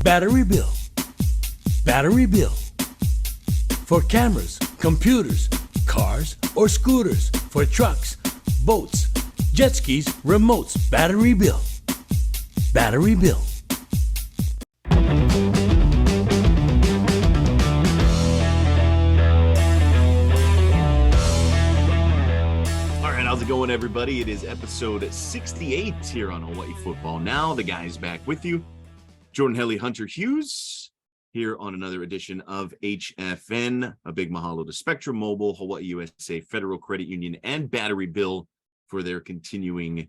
Battery Bill. Battery Bill. For cameras, computers, cars, or scooters. For trucks, boats, jet skis, remotes. Battery Bill. Battery Bill. How's it going, everybody? It is episode 68 here on Hawaii Football Now. The guys back with you. Jordan Helly, Hunter Hughes, here on another edition of HFN. A big mahalo to Spectrum Mobile, Hawaii USA Federal Credit Union, and Battery Bill for their continuing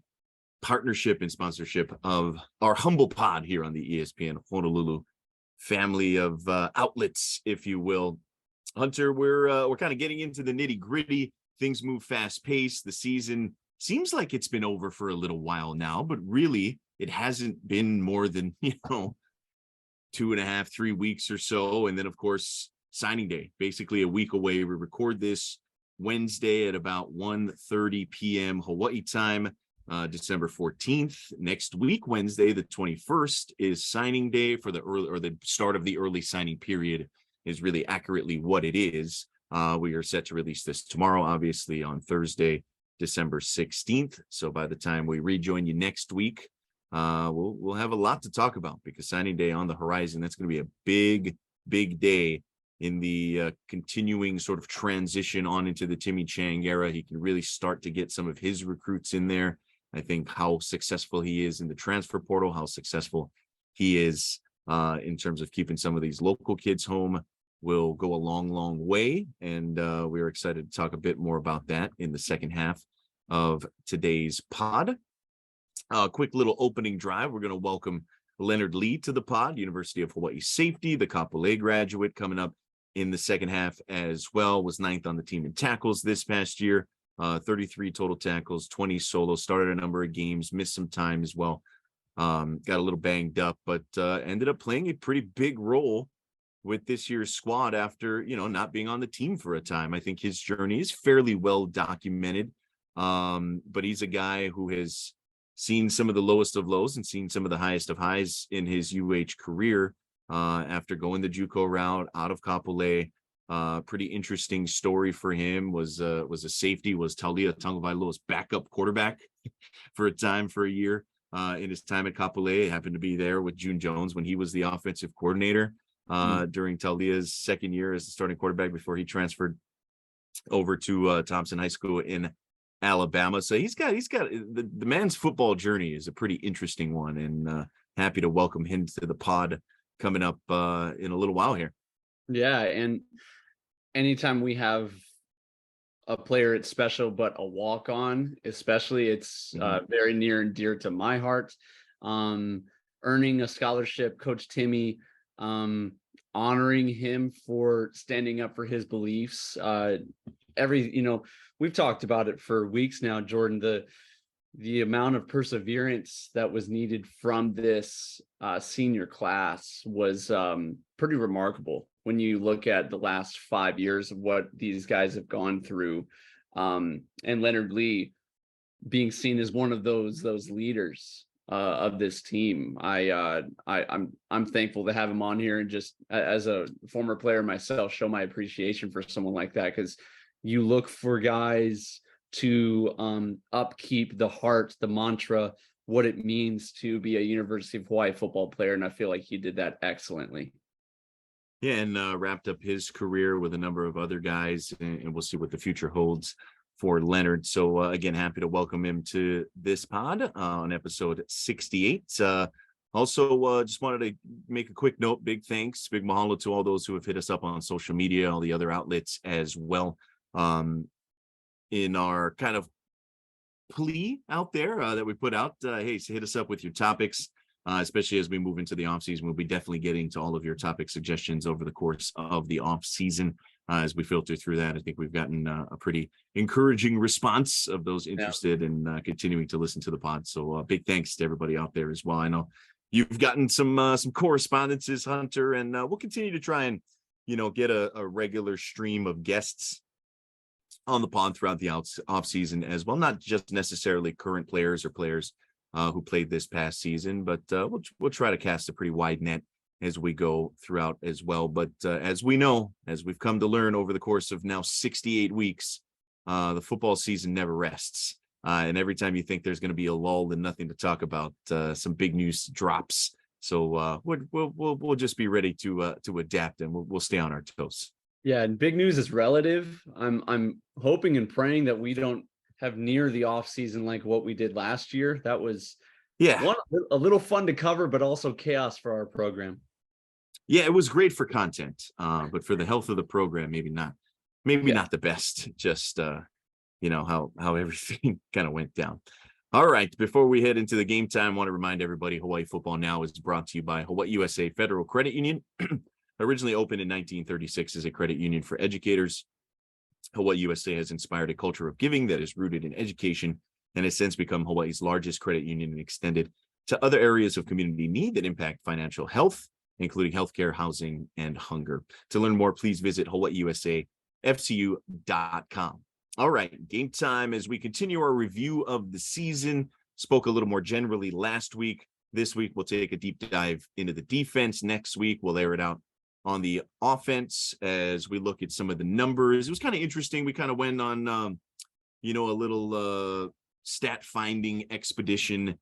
partnership and sponsorship of our humble pod here on the ESPN Honolulu family of outlets, if you will. Hunter, we're kind of getting into the nitty-gritty. Things move fast-paced. The season seems like it's been over for a little while now, but really it hasn't been more than, 2.5, 3 weeks or so. And then, of course, signing day, basically a week away. We record this Wednesday at about 1:30 p.m. Hawaii time, December 14th. Next week, Wednesday, the 21st, is signing day for the early, or the start of the early signing period is really accurately what it is. We are set to release this tomorrow, obviously on Thursday, December 16th. So by the time we rejoin you next week, we'll have a lot to talk about because signing day on the horizon. That's going to be a big day in the continuing sort of transition on into the Timmy Chang era. He can really start to get some of his recruits in there. I think how successful he is in the transfer portal, how successful he is in terms of keeping some of these local kids home will go a long way. And we're excited to talk a bit more about that in the second half of today's pod. Quick little opening drive. We're going to welcome Leonard Lee to the pod, University of Hawaii safety, the Kapolei graduate, coming up in the second half as well. Was 9th on the team in tackles this past year, 33 total tackles, 20 solo, started a number of games, missed some time as well. Got a little banged up, but ended up playing a pretty big role with this year's squad after, not being on the team for a time. I think his journey is fairly well documented, but he's a guy who has seen some of the lowest of lows and seen some of the highest of highs in his UH career after going the JUCO route out of Kapolei. Pretty interesting story for him. Was a safety, was Taulia Tagovailoa's backup quarterback for a year in his time at Kapolei. Happened to be there with June Jones when he was the offensive coordinator during Taulia's second year as the starting quarterback before he transferred over to Thompson High School in Alabama. So he's got the man's football journey is a pretty interesting one, and happy to welcome him to the pod coming up in a little while here. Yeah, and anytime we have a player it's special, but a walk-on especially, it's very near and dear to my heart. Earning a scholarship, Coach Timmy, honoring him for standing up for his beliefs. We've talked about it for weeks now, Jordan, the amount of perseverance that was needed from this senior class was pretty remarkable when you look at the last 5 years of what these guys have gone through. And Leonard Lee being seen as one of those leaders of this team. I'm thankful to have him on here, and just as a former player myself, show my appreciation for someone like that, because you look for guys to upkeep the heart, the mantra, what it means to be a University of Hawaii football player, and I feel like he did that excellently. Yeah, and wrapped up his career with a number of other guys, and we'll see what the future holds for Leonard. So again, happy to welcome him to this pod on episode 68. Also, just wanted to make a quick note. Big thanks, big mahalo to all those who have hit us up on social media, all the other outlets as well. In our kind of plea out there that we put out, hey, so hit us up with your topics, especially as we move into the off season. We'll be definitely getting to all of your topic suggestions over the course of the off season. As we filter through that, I think we've gotten a pretty encouraging response of those interested in continuing to listen to the pod. So big thanks to everybody out there as well. I know you've gotten some correspondences, Hunter, and we'll continue to try and get a regular stream of guests on the pod throughout the off season as well. Not just necessarily current players or players who played this past season, but we'll try to cast a pretty wide net as we go throughout as well. But as we know, as we've come to learn over the course of now 68 weeks, the football season never rests. And every time you think there's going to be a lull and nothing to talk about, some big news drops. So we'll just be ready to adapt, and we'll stay on our toes. Yeah, and big news is relative. I'm hoping and praying that we don't have near the off season like what we did last year. That was a little fun to cover, but also chaos for our program. Yeah, it was great for content, but for the health of the program, maybe not. Maybe not the best. Just how everything kind of went down. All right, before we head into the game time, I want to remind everybody Hawaii Football Now is brought to you by Hawaii USA Federal Credit Union. Originally opened in 1936 as a credit union for educators, Hawaii USA has inspired a culture of giving that is rooted in education and has since become Hawaii's largest credit union and extended to other areas of community need that impact financial health, including healthcare, housing, and hunger. To learn more, please visit hawaiiusafcu.com. All right, game time as we continue our review of the season. Spoke a little more generally last week. This week, we'll take a deep dive into the defense. Next week, we'll air it out on the offense as we look at some of the numbers. It was kind of interesting. We kind of went on, a little stat finding expedition,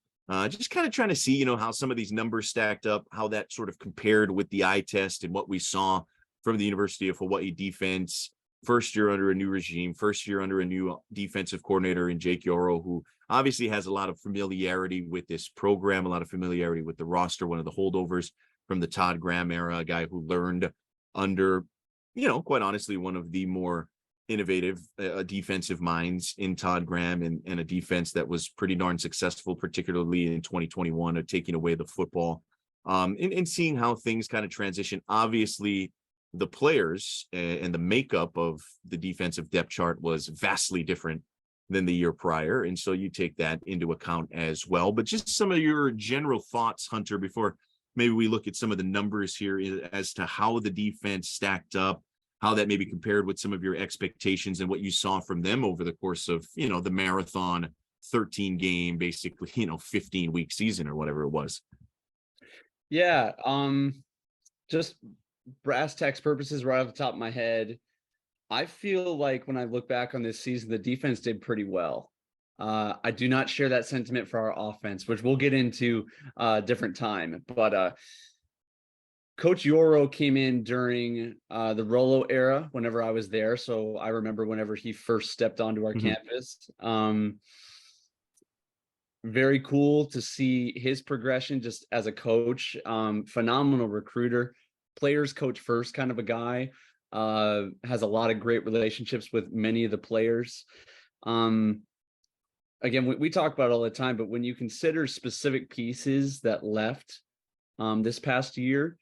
just kind of trying to see, how some of these numbers stacked up, how that sort of compared with the eye test and what we saw from the University of Hawaii defense. First year under a new regime, first year under a new defensive coordinator in Jake Yoro, who obviously has a lot of familiarity with this program, a lot of familiarity with the roster, one of the holdovers from the Todd Graham era, a guy who learned under, quite honestly, one of the more innovative defensive minds in Todd Graham, and a defense that was pretty darn successful, particularly in 2021, of taking away the football, and seeing how things kind of transition. Obviously, the players and the makeup of the defensive depth chart was vastly different than the year prior. And so you take that into account as well. But just some of your general thoughts, Hunter, before maybe we look at some of the numbers here as to how the defense stacked up, how that maybe compared with some of your expectations and what you saw from them over the course of, the marathon 13 game, basically, 15 week season or whatever it was. Yeah. Just brass tacks purposes right off the top of my head, I feel like when I look back on this season, the defense did pretty well. I do not share that sentiment for our offense, which we'll get into a different time. But Coach Yoro came in during the Rolo era whenever I was there. So I remember whenever he first stepped onto our campus. Very cool to see his progression just as a coach. Phenomenal recruiter. Players coach first kind of a guy, has a lot of great relationships with many of the players. Again, we talk about it all the time, but when you consider specific pieces that left this past year,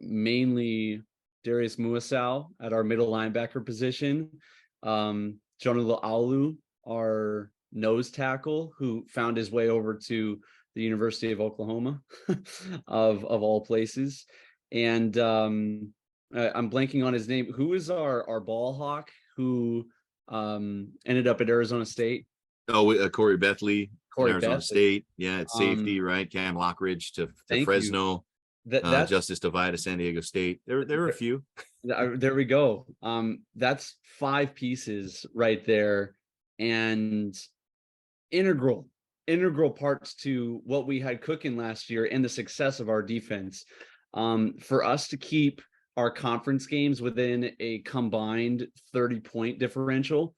mainly Darius Muasau at our middle linebacker position, Jonah La'alu, our nose tackle, who found his way over to the University of Oklahoma, of all places. And I'm blanking on his name. Who is our ball hawk who ended up at Arizona State? Oh, Corey Bethley, Arizona Bethley. State. Yeah, it's safety, right? Cam Lockridge to Fresno. That's Justice Divide to San Diego State. There were a few. There we go. That's 5 pieces right there, and integral parts to what we had cooking last year and the success of our defense. For us to keep our conference games within a combined 30-point differential,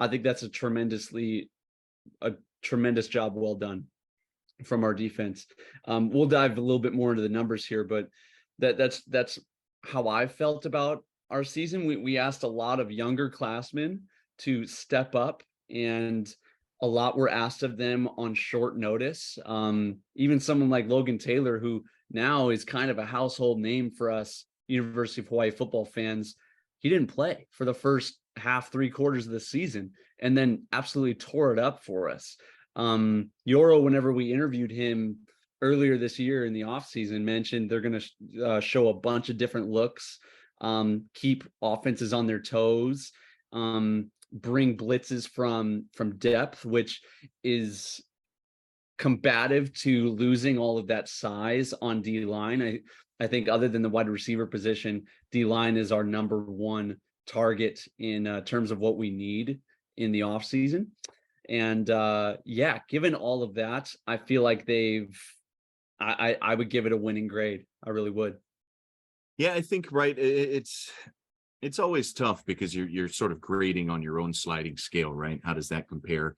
I think that's a tremendous job well done from our defense. We'll dive a little bit more into the numbers here, but that's how I felt about our season. We asked a lot of younger classmen to step up, and a lot were asked of them on short notice. Even someone like Logan Taylor, who now is kind of a household name for us University of Hawaii football fans, he didn't play for the first half, 3 quarters of the season, and then absolutely tore it up for us. Yoro, whenever we interviewed him earlier this year in the offseason, mentioned they're going to show a bunch of different looks, keep offenses on their toes, bring blitzes from depth, which is combative to losing all of that size on D-line. I think other than the wide receiver position, D-line is our number one target in terms of what we need in the offseason. And yeah, given all of that, I feel like I would give it a winning grade. I really would. Yeah, I think right. It's always tough because you're sort of grading on your own sliding scale, right? How does that compare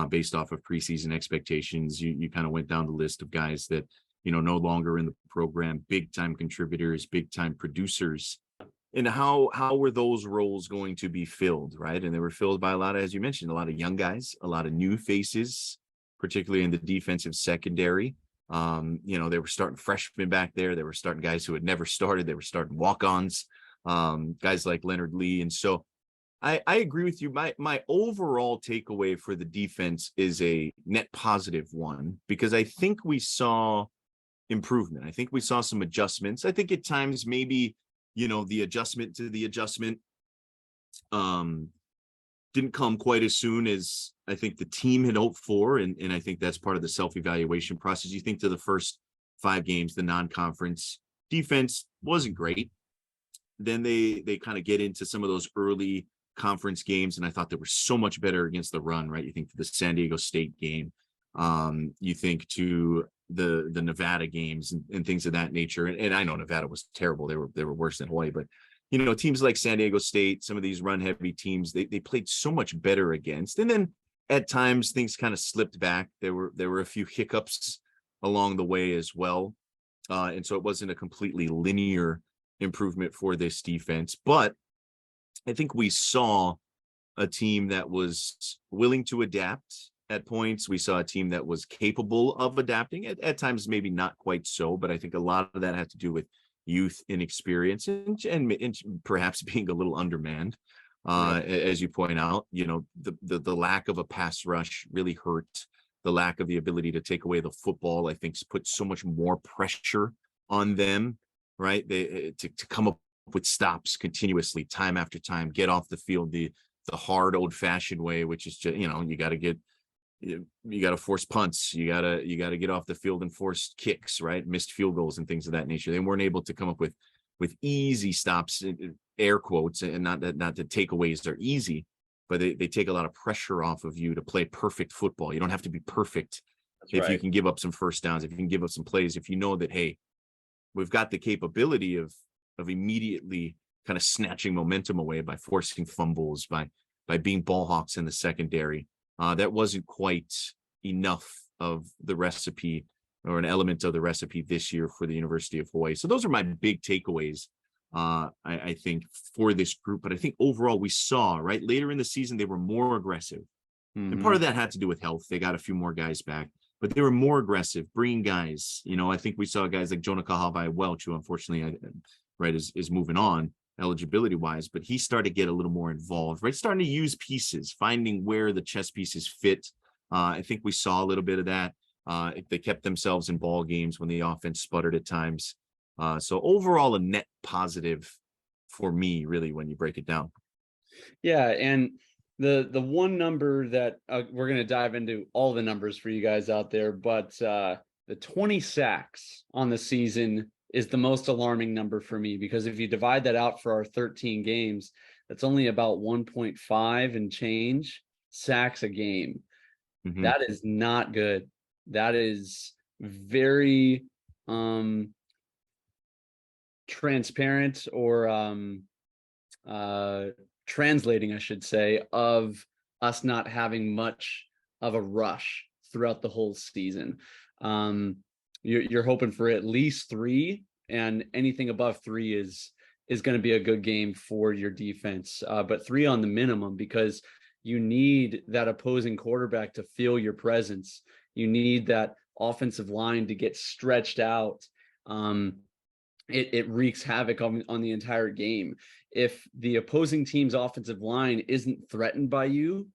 based off of preseason expectations? You kind of went down the list of guys that, no longer in the program, big time contributors, big time producers. And how were those roles going to be filled, right? And they were filled by a lot of, as you mentioned, a lot of young guys, a lot of new faces, particularly in the defensive secondary. They were starting freshmen back there. They were starting guys who had never started. They were starting walk-ons, guys like Leonard Lee. And so I agree with you. My overall takeaway for the defense is a net positive one, because I think we saw improvement. I think we saw some adjustments. I think at times maybe, the adjustment to the adjustment didn't come quite as soon as I think the team had hoped for. And I think that's part of the self-evaluation process. You think to the first 5 games, the non-conference defense wasn't great. Then they kind of get into some of those early conference games, and I thought they were so much better against the run, right? You think to the San Diego State game, you think to the Nevada games and things of that nature. And I know Nevada was terrible. They were worse than Hawaii, but teams like San Diego State, some of these run heavy teams, they played so much better against. And then at times things kind of slipped back. There were a few hiccups along the way as well. And so it wasn't a completely linear improvement for this defense, but I think we saw a team that was willing to adapt at points. We saw a team that was capable of adapting at times, maybe not quite so, but I think a lot of that had to do with youth and experience and perhaps being a little undermanned. As you point out, the lack of a pass rush really hurt. The lack of the ability to take away the football, I think, put so much more pressure on them, right? To come up with stops continuously, time after time, get off the field the hard old-fashioned way, which is just, you got to force punts, you got to get off the field and force kicks, right? Missed field goals and things of that nature. They weren't able to come up with easy stops, air quotes, and not that takeaways are easy, but they take a lot of pressure off of you to play perfect football. You don't have to be perfect. That's if right. You can give up some first downs, if you can give up some plays, if you know that, hey, we've got the capability of immediately kind of snatching momentum away by forcing fumbles, by being ball hawks in the secondary. That wasn't quite enough of the recipe or an element of the recipe this year for the University of Hawaii. So those are my big takeaways, I think, for this group. But I think overall we saw, right, later in the season, they were more aggressive. Mm-hmm. And part of that had to do with health. They got a few more guys back, but they were more aggressive, bringing guys. I think we saw guys like Jonah Kahavai-Welch, who unfortunately, is moving on eligibility wise, but he started to get a little more involved, right? Starting to use pieces, finding where the chess pieces fit. I think we saw a little bit of that. They kept themselves in ball games when the offense sputtered at times. So overall, a net positive for me, really, when you break it down. Yeah, and the one number that we're going to dive into all the numbers for you guys out there, but the 20 sacks on the season is the most alarming number for me, because if you divide that out for our 13 games, that's only about 1.5 and change sacks a game. Mm-hmm. That is not good. That is very transparent, or translating, I should say, of us not having much of a rush throughout the whole season. You're hoping for at least 3, and anything above 3 is going to be a good game for your defense. But 3 on the minimum, because you need that opposing quarterback to feel your presence. You need that offensive line to get stretched out. It wreaks havoc on the entire game. If the opposing team's offensive line isn't threatened by you,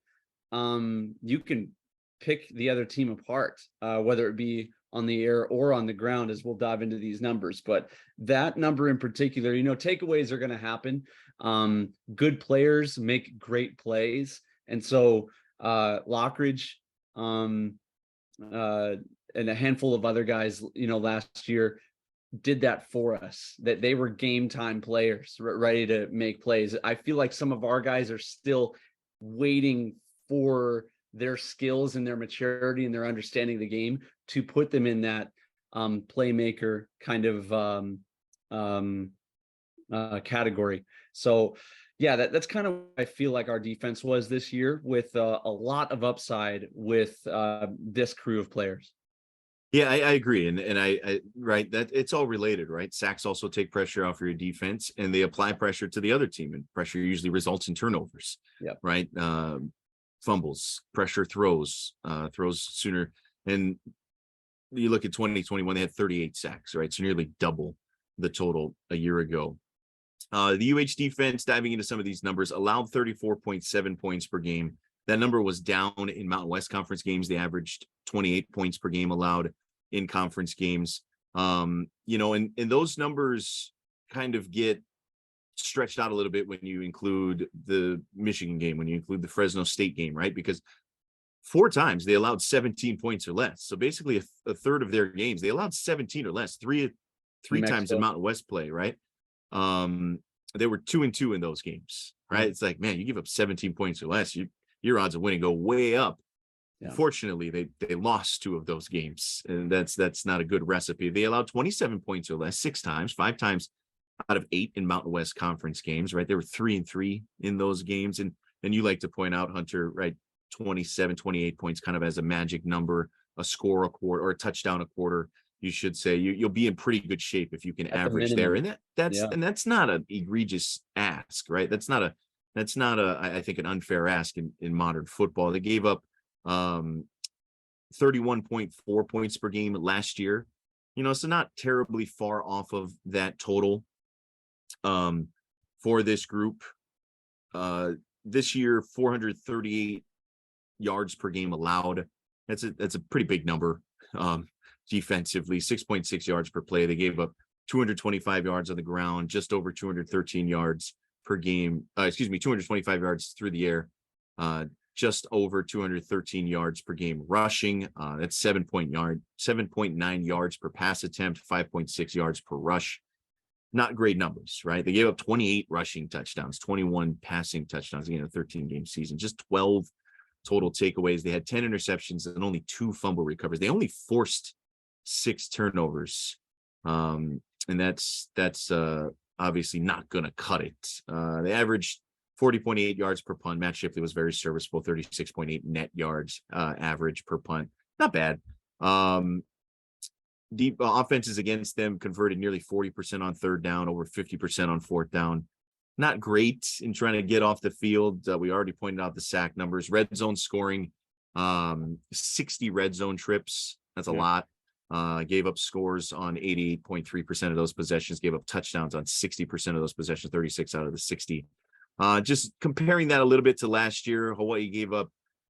you can pick the other team apart, whether it be on the air or on the ground, as we'll dive into these numbers. But that number in particular, takeaways are going to happen. Good players make great plays. And so Lockridge and a handful of other guys, last year did that for us, that they were game time players ready to make plays. I feel like some of our guys are still waiting for their skills and their maturity and their understanding of the game to put them in that playmaker kind of category. So yeah, that's kind of what I feel like our defense was this year, with a lot of upside with this crew of players. Yeah, I agree. And I right, that it's all related, right? Sacks also take pressure off your defense, and they apply pressure to the other team, and pressure usually results in turnovers. Yeah. Right. Fumbles, pressure throws sooner. And you look at 2021, they had 38 sacks, right? So nearly double the total a year ago. The UH defense, diving into some of these numbers, allowed 34.7 points per game. That number was down in Mountain West Conference games. They averaged 28 points per game allowed in conference games. And those numbers kind of get stretched out a little bit when you include the Michigan game, when you include the Fresno State game, right? Because 4 times they allowed 17 points or less. So basically a third of their games, they allowed 17 or less, three times in Mountain West play, right? They were 2-2 in those games, right? It's like, man, you give up 17 points or less, your odds of winning go way up. Yeah. Fortunately, they lost 2 of those games, and that's not a good recipe. They allowed 27 points or less 6 times, 5 times out of 8 in Mountain West Conference games, right? They were 3-3 in those games. And you like to point out, Hunter, right? 27, 28 points kind of as a magic number, a score a quarter, or a touchdown a quarter, you should say. You'll be in pretty good shape if you can average there. And that's not an egregious ask, right? That's not a I think an unfair ask in modern football. They gave up 31.4 points per game last year, so not terribly far off of that total for this group. This year, 438 yards per game allowed. That's a pretty big number. Defensively, 6.6 yards per play. They gave up 225 yards on the ground, just over 213 yards per game. 225 yards through the air, just over 213 yards per game rushing. That's 7.9 yards per pass attempt, 5.6 yards per rush. Not great numbers, right? They gave up 28 rushing touchdowns, 21 passing touchdowns in a 13-game season, just 12 total takeaways. They had 10 interceptions and only 2 fumble recovers. They only forced 6 turnovers. And that's obviously not going to cut it. They averaged 40.8 yards per punt. Matt Shipley was very serviceable, 36.8 net yards average per punt. Not bad. Deep offenses against them converted nearly 40% on third down, over 50% on fourth down. Not great in trying to get off the field. We already pointed out the sack numbers. Red zone scoring, 60 red zone trips. That's a lot. Gave up scores on 88.3% of those possessions, gave up touchdowns on 60% of those possessions, 36 out of the 60. Just comparing that a little bit to last year, Hawaii gave up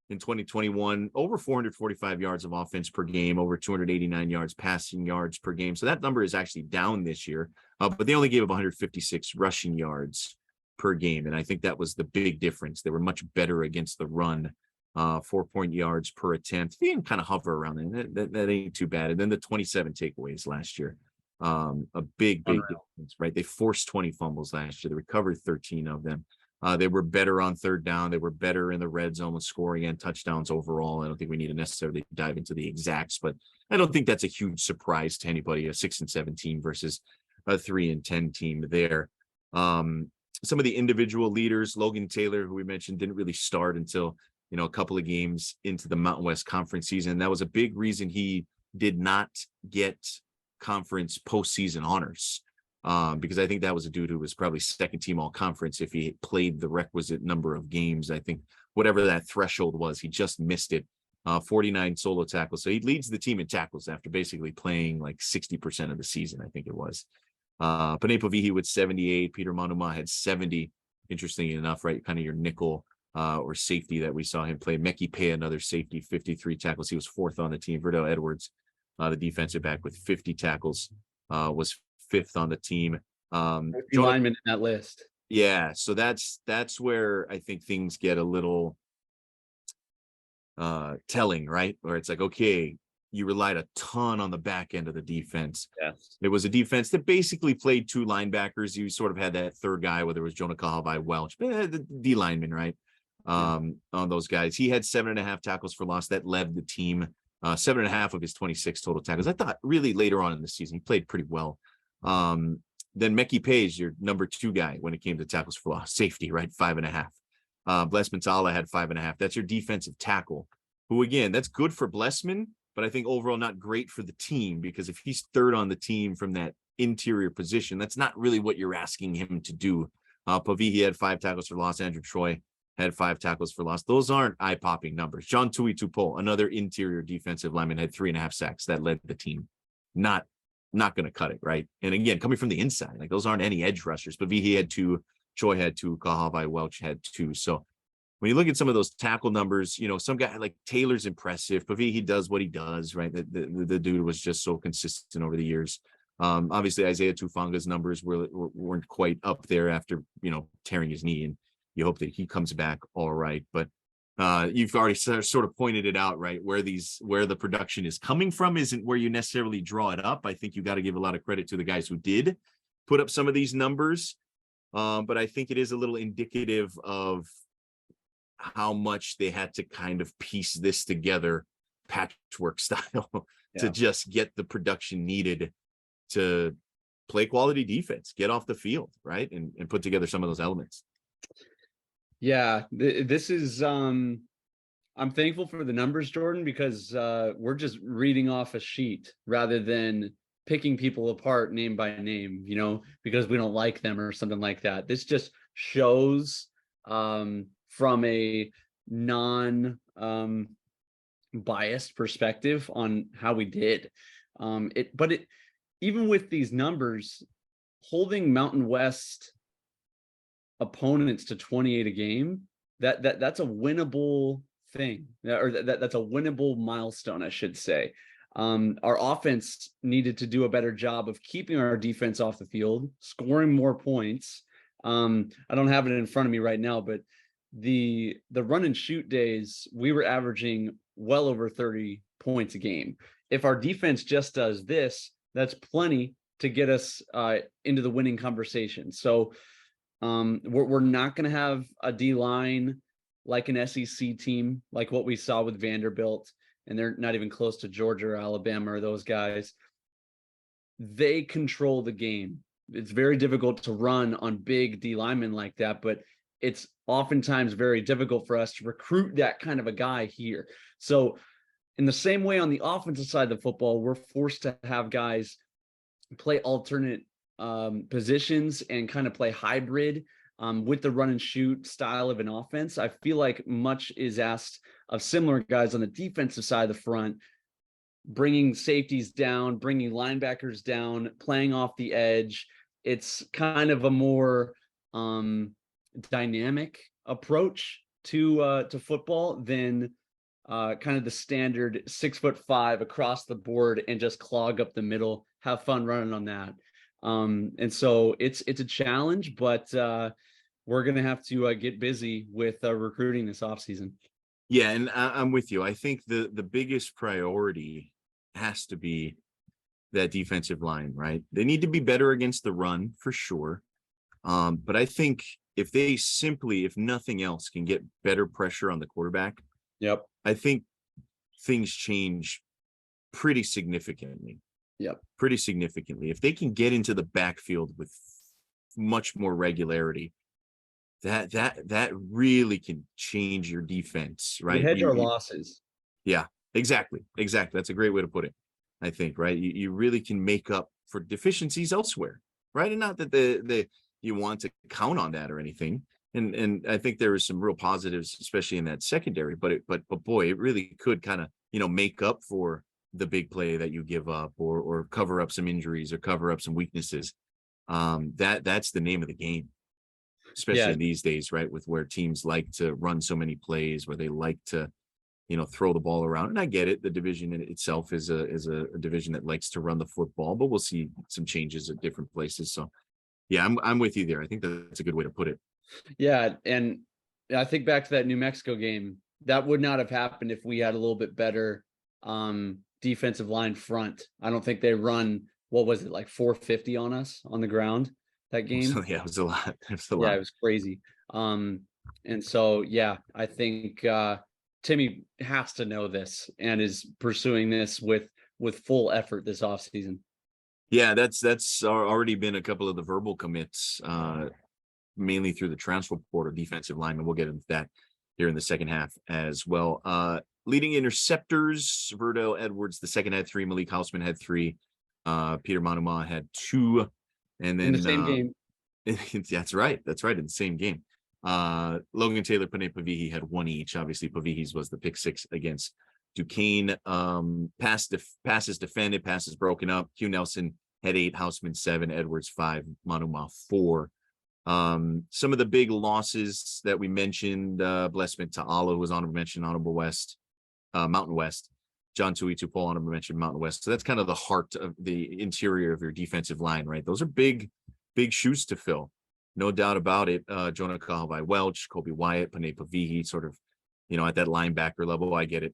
in 2021 over 445 yards of offense per game, over 289 yards passing yards per game. So that number is actually down this year, but they only gave up 156 rushing yards per game. And I think that was the big difference. They were much better against the run. 4 yards per attempt. You can kind of hover around there. That ain't too bad. And then the 27 takeaways last year. A big difference, right? They forced 20 fumbles last year. They recovered 13 of them. They were better on third down. They were better in the red zone with scoring and touchdowns overall. I don't think we need to necessarily dive into the exacts, but I don't think that's a huge surprise to anybody. A 6-7 team versus a 3-10 team there. Some of the individual leaders, Logan Taylor, who we mentioned, didn't really start until a couple of games into the Mountain West Conference season. That was a big reason he did not get conference postseason honors, because I think that was a dude who was probably second team all conference if he played the requisite number of games. I think whatever that threshold was, he just missed it. 49 solo tackles. So he leads the team in tackles after basically playing like 60% of the season, I think it was. Panay Pavihi with 78. Peter Manuma had 70. Interesting enough, right? Kind of your nickel or safety that we saw him play. Meki Pei, another safety, 53 tackles. He was 4th on the team. Verdell Edwards, the defensive back with 50 tackles, was 5th on the team. Lineman in that list. Yeah, so that's where I think things get a little telling, right? Where it's like, okay, you relied a ton on the back end of the defense. Yes. It was a defense that basically played two linebackers. You sort of had that third guy, whether it was Jonah Kahavai, Welch, the D lineman, right? On those guys. He had 7.5 tackles for loss. That led the team. 7.5 of his 26 total tackles. I thought really later on in the season, he played pretty well. Then Mekhi Page, your number 2 guy when it came to tackles for loss, safety, right? 5.5. Bless Mantala had 5.5. That's your defensive tackle, who again, that's good for Blessman, but I think overall not great for the team, because if he's third on the team from that interior position, that's not really what you're asking him to do. Pavihi had 5 tackles for loss. Andrew Troy had 5 tackles for loss. Those aren't eye-popping numbers. John Tui Tupou, another interior defensive lineman, had 3.5 sacks. That led the team. Not going to cut it, right? And again, coming from the inside, like those aren't any edge rushers. Pavihi had 2, Troy had 2, Kahavai Welch had 2. So when you look at some of those tackle numbers, you know, some guy like Taylor's impressive. Pavihi does what he does, right? The dude was just so consistent over the years. Obviously, Isaiah Tufanga's numbers weren't quite up there after, you know, tearing his knee, and you hope that he comes back all right. But you've already sort of pointed it out, right? Where the production is coming from isn't where you necessarily draw it up. I think you got to give a lot of credit to the guys who did put up some of these numbers. But I think it is a little indicative of how much they had to kind of piece this together patchwork style to just get the production needed to play quality defense, get off the field, right? And put together some of those elements. Yeah, this is I'm thankful for the numbers, Jordan, because we're just reading off a sheet rather than picking people apart name by name, you know, because we don't like them or something like that. This just shows from a non biased perspective on how we did. But even with these numbers, holding Mountain West opponents to 28 a game, that's a winnable thing, or that's a winnable milestone, I should say. Our offense needed to do a better job of keeping our defense off the field, scoring more points. I don't have it in front of me right now, but the run and shoot days, we were averaging well over 30 points a game. If our defense just does this, that's plenty to get us into the winning conversation. So we're not going to have a D line like an SEC team, like what we saw with Vanderbilt, and they're not even close to Georgia or Alabama or those guys. They control the game. It's very difficult to run on big D linemen like that, but it's oftentimes very difficult for us to recruit that kind of a guy here. So in the same way on the offensive side of the football, we're forced to have guys play alternate positions and kind of play hybrid with the run and shoot style of an offense. I feel like much is asked of similar guys on the defensive side of the front, bringing safeties down, bringing linebackers down, playing off the edge. It's kind of a more dynamic approach to football than kind of the standard 6'5" across the board and just clog up the middle, have fun running on that. And so it's a challenge, but we're going to have to get busy with recruiting this offseason. Yeah, and I'm with you. I think the biggest priority has to be that defensive line, right? They need to be better against the run for sure. But I think if they simply, if nothing else, can get better pressure on the quarterback, yep, I think things change pretty significantly. Yep. Pretty significantly. If they can get into the backfield with much more regularity, that really can change your defense, right? We hedge our losses. Yeah, exactly. That's a great way to put it, I think, right? You really can make up for deficiencies elsewhere, right? And not that you want to count on that or anything. And I think there is some real positives, especially in that secondary, but boy, it really could kind of, make up for the big play that you give up or cover up some injuries or cover up some weaknesses. That's the name of the game, especially in these days, right? With where teams like to run so many plays, where they like to, throw the ball around. And I get it. The division in itself is a division that likes to run the football, but we'll see some changes at different places. So yeah, I'm with you there. I think that's a good way to put it. Yeah. And I think back to that New Mexico game, that would not have happened if we had a little bit better defensive line front. I don't think they run, what was it, like 450 on us on the ground that game? So, yeah, it was a lot. It was a Yeah, lot. it was crazy. And so, yeah, I think Timmy has to know this and is pursuing this with full effort this offseason. Yeah, that's already been a couple of the verbal commits, mainly through the transfer portal defensive lineman. We'll get into that here in the second half as well. Leading interceptors, Verdell Edwards, the second had 3, Malik Hausman had 3, Peter Manuma had 2, and then In the same game. That's right. That's right. In the same game. Logan Taylor, Panay Pavihi had 1 each. Obviously, Pavihi's was the pick 6 against Duquesne. Passes defended, passes broken up. Hugh Nelson had 8, Hausman 7, Edwards 5, Manuma 4. Some of the big losses that we mentioned, Blessment to Allah, who was honorable mention, Mountain West. John Tui Tupol, honorable mention, Mountain West. So that's kind of the heart of the interior of your defensive line, right? Those are big shoes to fill. No doubt about it. Jonah Kahavai Welch, Kobe Wyatt, Panay Pavihi, sort of, at that linebacker level. I get it.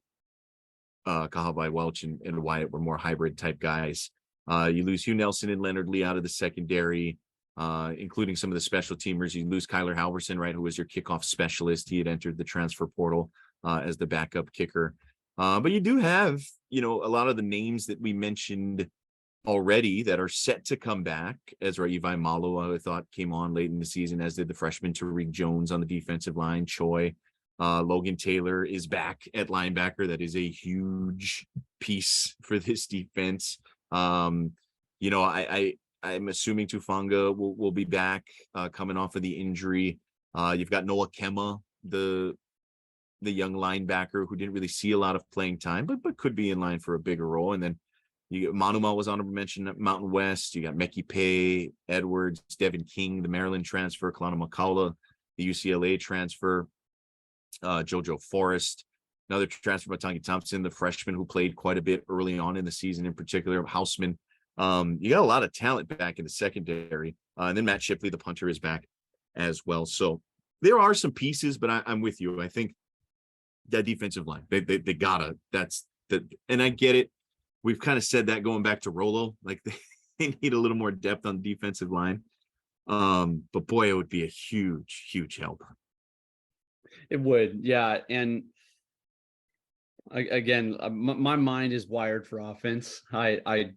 Kahavai Welch and Wyatt were more hybrid type guys. You lose Hugh Nelson and Leonard Lee out of the secondary, including some of the special teamers. You lose Kyler Halverson, right, who was your kickoff specialist. He had entered the transfer portal as the backup kicker. But you do have, a lot of the names that we mentioned already that are set to come back. Ezra Ivi Malo, I thought, came on late in the season, as did the freshman Tariq Jones on the defensive line. Choi, Logan Taylor is back at linebacker. That is a huge piece for this defense. I'm assuming Tufanga will be back coming off of the injury. You've got Noah Kemma, the young linebacker who didn't really see a lot of playing time, but could be in line for a bigger role. And then Manuma was honorable mention at Mountain West. You got Mekhi Pay, Edwards, Devin King, the Maryland transfer, Kalana McCullough, the UCLA transfer, JoJo Forrest, another transfer by Tangi Thompson, the freshman who played quite a bit early on in the season, in particular, Hausman. You got a lot of talent back in the secondary. And then Matt Shipley, the punter, is back as well. So there are some pieces, but I'm with you. I think that defensive line, they gotta, and I get it. We've kind of said that going back to Rolo, like they need a little more depth on the defensive line. But boy, it would be a huge help. It would, yeah. And again, my mind is wired for offense. I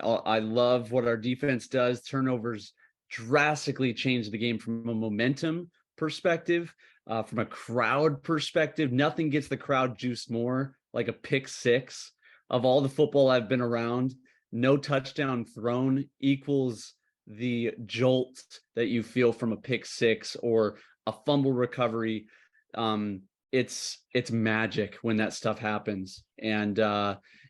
love what our defense does. Turnovers drastically change the game from a momentum perspective, from a crowd perspective. Nothing gets the crowd juiced more like a pick 6. Of all the football I've been around, no touchdown thrown equals the jolt that you feel from a pick 6 or a fumble recovery. It's magic when that stuff happens, and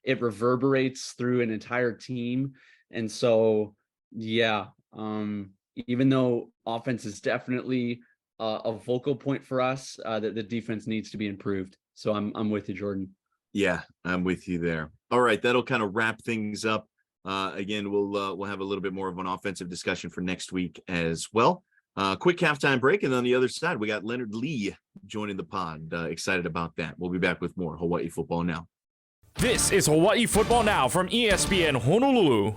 it reverberates through an entire team. And so, yeah, even though offense is definitely a vocal point for us, that the defense needs to be improved. So I'm with you, Jordan. Yeah, I'm with you there. All right, that'll kind of wrap things up. Again, we'll have a little bit more of an offensive discussion for next week as well. Quick halftime break, and on the other side, we got Leonard Lee joining the pod. Excited about that. We'll be back with more Hawaii Football Now. This is Hawaii Football Now from ESPN Honolulu.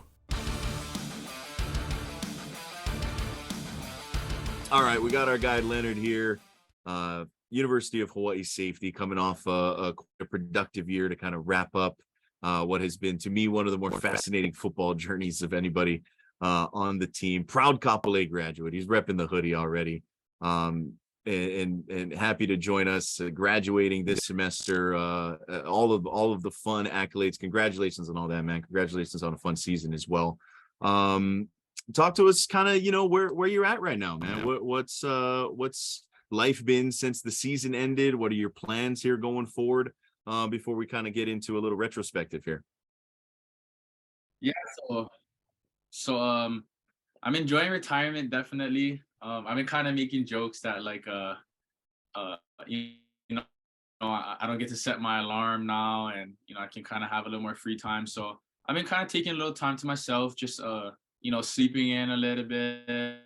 All right, we got our guy Leonard here. University of Hawaii safety, coming off a productive year to kind of wrap up what has been, to me, one of the more fascinating football journeys of anybody on the team. Proud Kapolei graduate. He's repping the hoodie already. And happy to join us, graduating this semester. All of the fun accolades. Congratulations on all that, man. Congratulations on a fun season as well. Talk to us kind of, where you're at right now, man. What's life been since the season ended? What are your plans here going forward, before we kind of get into a little retrospective here? Yeah, so I'm enjoying retirement, definitely. I've been kind of making jokes that, like, I don't get to set my alarm now, and I can kind of have a little more free time. So I've been kind of taking a little time to myself, just sleeping in a little bit.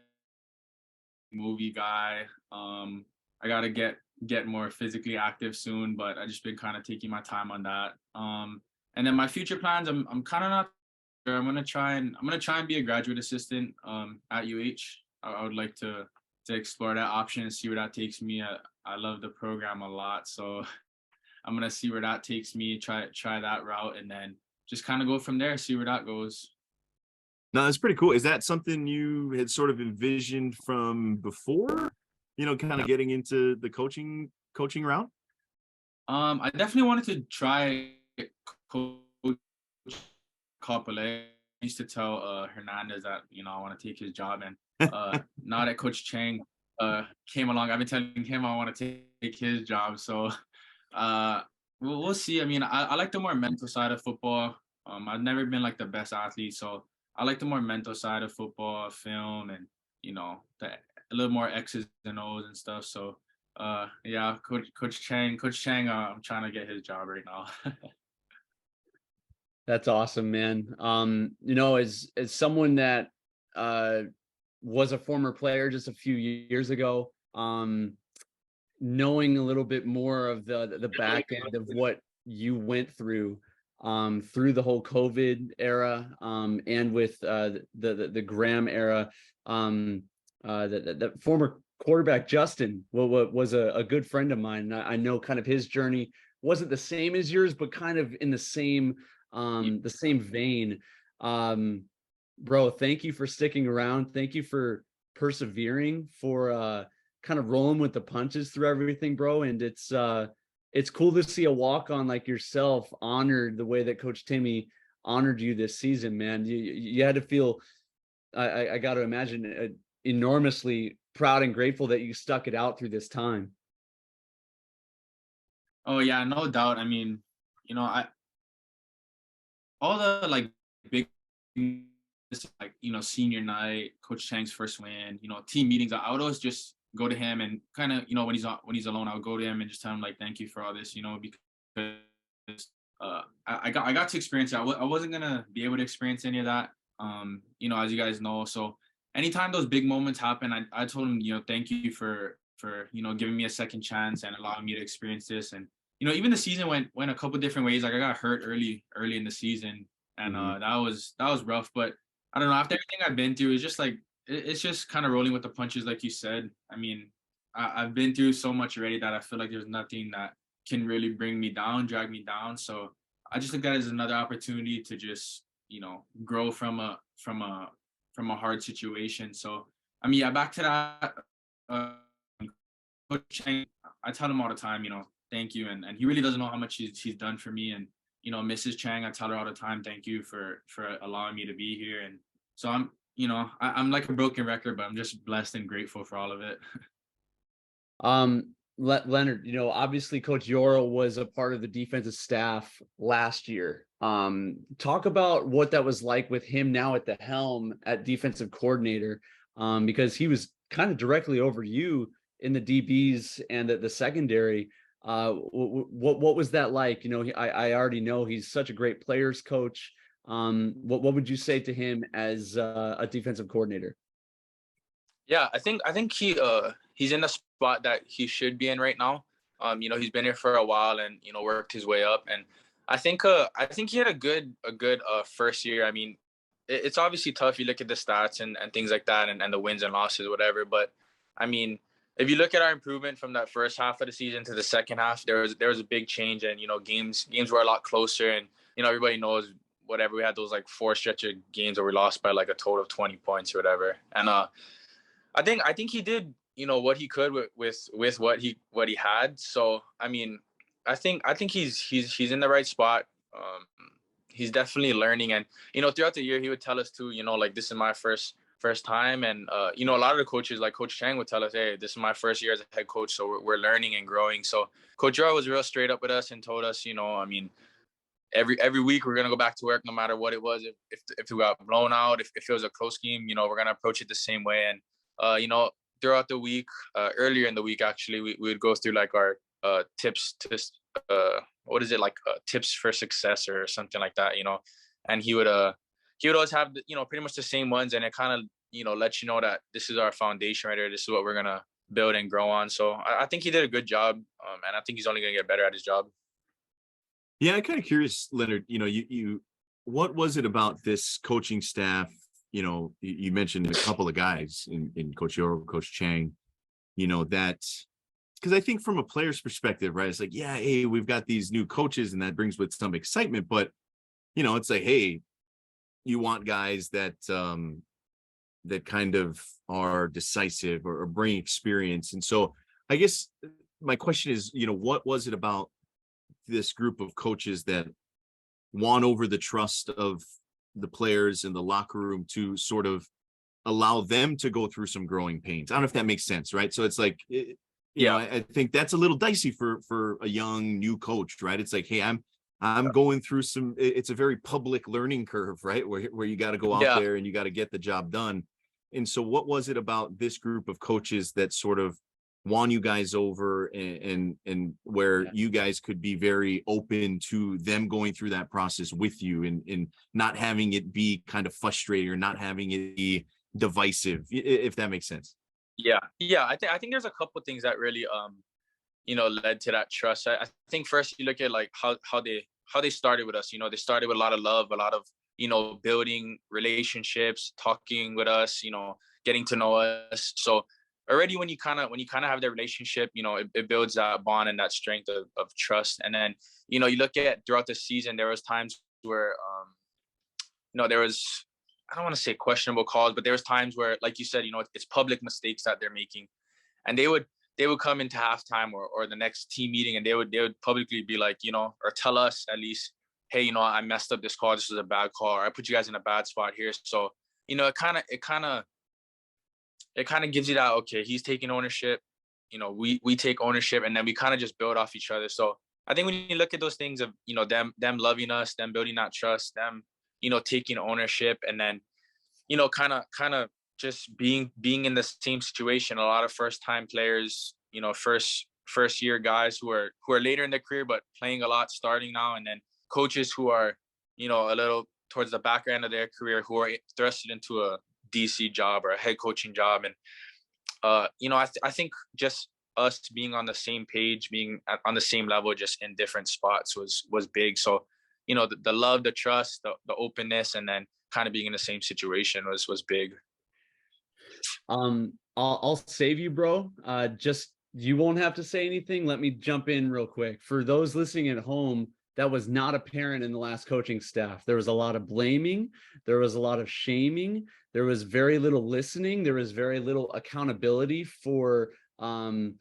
Movie guy. I gotta get more physically active soon, but I just been kind of taking my time on that. And then my future plans, I'm kind of not sure. I'm gonna try and be a graduate assistant at UH. I would like to explore that option and see where that takes me. I love the program a lot, so I'm gonna see where that takes me. Try that route, and then just kind of go from there. See where that goes. No, that's pretty cool. Is that something you had sort of envisioned from before? You know, kind of getting into the coaching route? I definitely wanted to try Coach Kapolei. I used to tell Hernandez that I want to take his job, and now that Coach Chang came along, I've been telling him I want to take his job. So we'll see. I mean, I like the more mental side of football. I've never been like the best athlete, so I like the more mental side of football, film, and a little more X's and O's and stuff. So yeah, Coach Chang, I'm trying to get his job right now. That's awesome, man. As someone that was a former player just a few years ago, knowing a little bit more of the back end of what you went through the whole COVID era, and with the Graham era, the former quarterback Justin was a good friend of mine. I know kind of his journey wasn't the same as yours, but kind of in the same vein. Bro, thank you for sticking around. Thank you for persevering, for kind of rolling with the punches through everything, bro. And it's cool to see a walk-on like yourself honored the way that Coach Timmy honored you this season, man. You had to feel, I got to imagine, enormously proud and grateful that you stuck it out through this time. Oh yeah, no doubt. I mean, all the like big, like senior night, Coach Chang's first win, team meetings, I would always just go to him and kind of when he's alone, I would go to him and just tell him like thank you for all this, because I got to experience it. I wasn't gonna be able to experience any of that, as you guys know. So anytime those big moments happen, I told him thank you for giving me a second chance and allowing me to experience this. And even the season went a couple different ways. Like I got hurt early in the season, and that was rough. But I don't know. After everything I've been through, it's just like it's just kind of rolling with the punches, like you said. I mean, I've been through so much already that I feel like there's nothing that can really bring me down, drag me down. So I just look at it as another opportunity to just grow from a hard situation. So I mean, yeah, back to that. Coach Chang, I tell him all the time, thank you, and he really doesn't know how much he's done for me. And Mrs. Chang, I tell her all the time, thank you for allowing me to be here. And so I'm like a broken record, but I'm just blessed and grateful for all of it. Leonard, obviously Coach Yoro was a part of the defensive staff last year. Talk about what that was like with him now at the helm at defensive coordinator, because he was kind of directly over you in the DBs and the secondary. What was that like? I already know he's such a great players coach. What would you say to him as a defensive coordinator? Yeah, I think he's in the spot that he should be in right now. He's been here for a while and worked his way up, and I think he had a good first year. I mean, it's obviously tough. You look at the stats and things like that, and the wins and losses, whatever. But I mean, if you look at our improvement from that first half of the season to the second half, there was a big change, and games were a lot closer, and everybody knows whatever, we had those like 4 stretch of games where we lost by like a total of 20 points or whatever. And I think he did what he could with what he had. So I mean, I think he's in the right spot. He's definitely learning, and throughout the year he would tell us too, like this is my first time, and a lot of the coaches like Coach Chang would tell us, hey, this is my first year as a head coach, so we're learning and growing. So Coach Yaro was real straight up with us and told us, I mean, every week we're gonna go back to work no matter what it was. If we got blown out, if it was a close game, we're gonna approach it the same way. And throughout the week, earlier in the week actually, we would go through like our tips to tips for success or something like that, and he would always have pretty much the same ones, and it kind of let you know that this is our foundation right here, this is what we're gonna build and grow on. So I think he did a good job, and I think he's only gonna get better at his job. Yeah, I'm kind of curious, Leonard, what was it about this coaching staff? You mentioned a couple of guys in Coach Yoro, Coach Chang, that because I think from a player's perspective, right? It's like, yeah, hey, we've got these new coaches and that brings with some excitement, but it's like, hey, you want guys that that kind of are decisive or bring experience. And so I guess my question is, what was it about this group of coaches that won over the trust of the players in the locker room to sort of allow them to go through some growing pains? I don't know if that makes sense, right? So it's like, I think that's a little dicey for a young new coach, right? It's like, hey, I'm going through it's a very public learning curve, right? Where you got to go out there and you got to get the job done. And so what was it about this group of coaches that sort of won you guys over and where you guys could be very open to them going through that process with you and not having it be kind of frustrating or not having it be divisive, if that makes sense? Yeah. I think there's a couple of things that really led to that trust. I think first you look at like how they started with us. They started with a lot of love, a lot of building relationships, talking with us, getting to know us. So already when you kind of have that relationship, it builds that bond and that strength of trust. And then you look at throughout the season, there was times where there was, I don't want to say questionable calls, but there was times where, like you said, it's public mistakes that they're making, and they would come into halftime or the next team meeting, and they would publicly be like, or tell us at least, hey, I messed up this call. This was a bad call, or I put you guys in a bad spot here. So, it kind of gives you that, okay, he's taking ownership, we take ownership, and then we kind of just build off each other. So I think when you look at those things of, them loving us, them building that trust, them, taking ownership, and then, kind of just being in the same situation, a lot of first time players, first year guys who are later in their career, but playing a lot starting now. And then coaches who are, a little towards the back end of their career, who are thrusted into a DC job or a head coaching job. And, I think just us being on the same page, being on the same level, just in different spots was big. So, the love, the trust, the openness, and then kind of being in the same situation was big. I'll save you, bro. Just, you won't have to say anything. Let me jump in real quick. For those listening at home, that was not apparent in the last coaching staff. There was a lot of blaming. There was a lot of shaming. There was very little listening. There was very little accountability for blown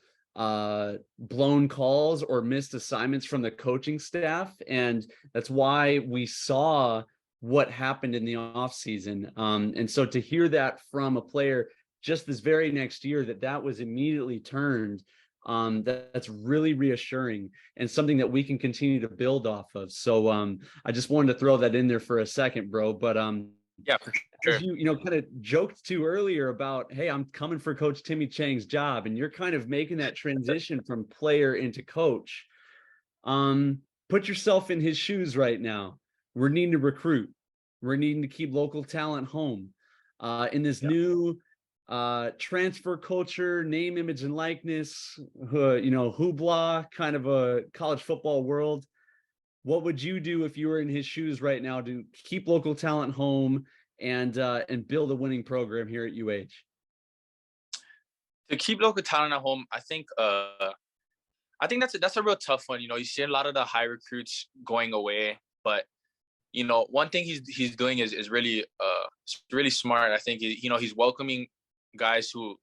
calls or missed assignments from the coaching staff. And that's why we saw what happened in the offseason. And so to hear that from a player just this very next year, that was immediately turned, that's really reassuring and something that we can continue to build off of. So I just wanted to throw that in there for a second, bro. But yeah, for sure. As you kind of joked to earlier about, hey, I'm coming for Coach Timmy Chang's job, and you're kind of making that transition from player into coach. Put yourself in his shoes right now. We're needing to recruit. We're needing to keep local talent home. In this new transfer culture, name, image, and likeness, hoopla, kind of a college football world. What would you do if you were in his shoes right now to keep local talent home and build a winning program here at UH? To keep local talent at home, I think that's a real tough one. You see a lot of the high recruits going away, but one thing he's doing is really smart. I think he's welcoming guys who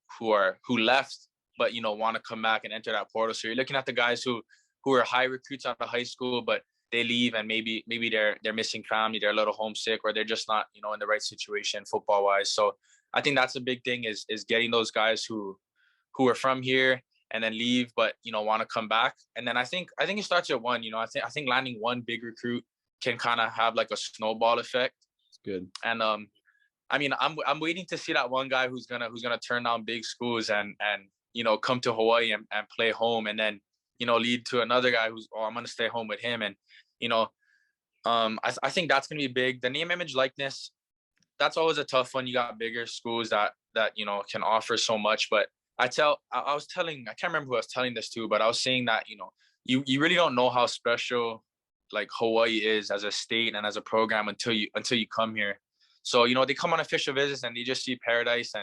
left but want to come back and enter that portal. So you're looking at the guys who are high recruits out of high school, but they leave and maybe they're missing family, they're a little homesick, or they're just not in the right situation football wise. So I think that's a big thing is getting those guys who are from here and then leave but want to come back. And then I think it starts at one. I think landing one big recruit can kind of have like a snowball effect. It's good. And I'm waiting to see that one guy who's gonna turn down big schools and come to Hawaii and play home, and then lead to another guy who's, I'm gonna stay home with him. And I think that's gonna be big. The name, image, likeness, that's always a tough one. You got bigger schools that can offer so much, but I can't remember who I was telling this to, but I was saying that you really don't know how special like Hawaii is as a state and as a program until you come here. So, you know, they come on official visits and they just see paradise,